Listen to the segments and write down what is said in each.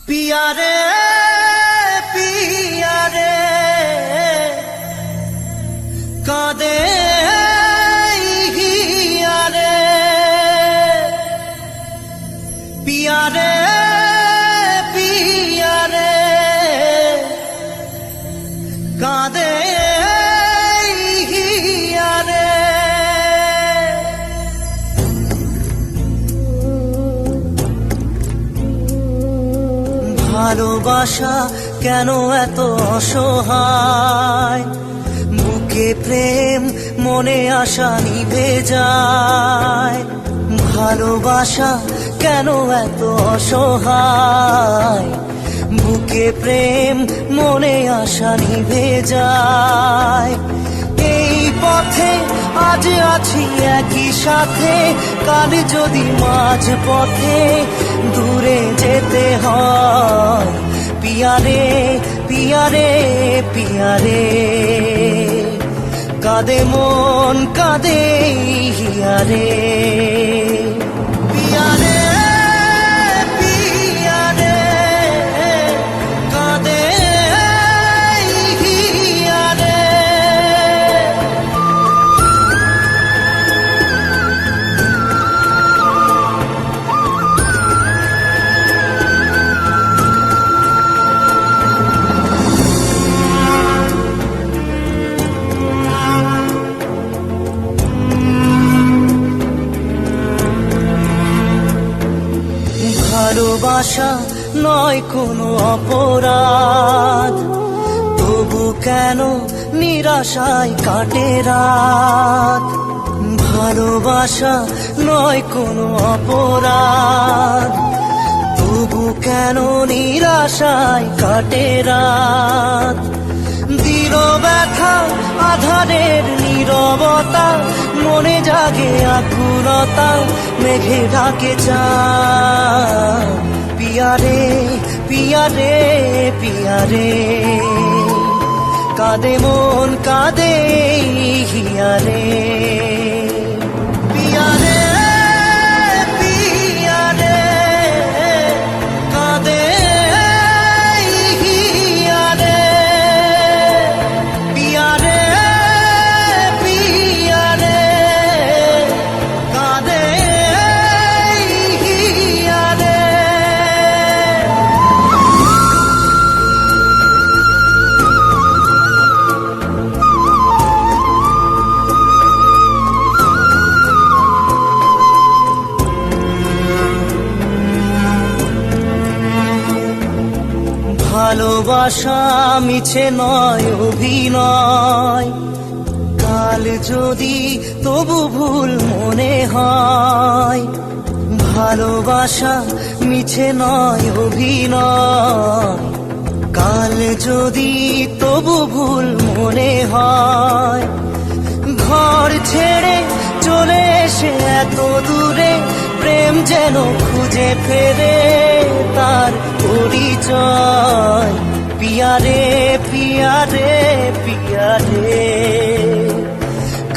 पिया रे कादे हिया रे पिया रे कादे हिया रे ভালোবাসা কেন এত অসহায় বুকে প্রেম মনে আশা নিভে যায় ভালোবাসা কেন এত অসহায় বুকে প্রেম মনে আশা নিভে যায় এই পথে আজ আছি একই সাথে কাল যদি মাঝ পথে দূরে যেতে হয় পিয়া রে কাঁদে মন কাঁদে হিয়া রে পিয়া রে কাঁদে হিয়া রে ভালোবাসা নয় কোনো অপরাধ তবু কেন নিরাশায় কাটে রাত ভালোবাসা নয় কোনো অপরাধ তবু কেন নিরাশায় কাটে রাত দিল ব্যথা আধারের নীরবতা মনে জাগে আকুলতা মেঘে ঢাকে চাঁদ পিয়া রে কাঁদে মন কাঁদে হিয়া রে পিয়া রে কাঁদে হিয়া রে পিয়া রে কাঁদে হিয়া রে ভালোবাসা মিছে নয় অভিনয় কাল যদি তবু ভুল মনে হয় ভালোবাসা মিছে নয় অভিনয় কাল যদি তবু ভুল মনে হয় ঘর ছেড়ে চলে এসে এত দূরে প্রেম যেন খুঁজে ফেরে তার পরিচয় পিয়া রে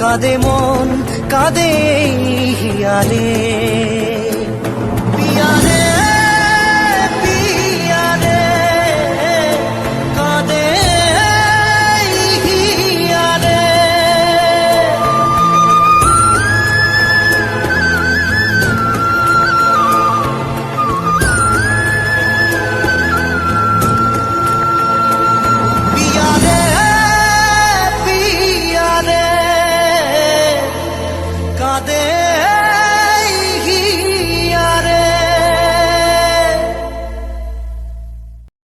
কাঁদে মন কাঁদে হিয়া রে পিয়া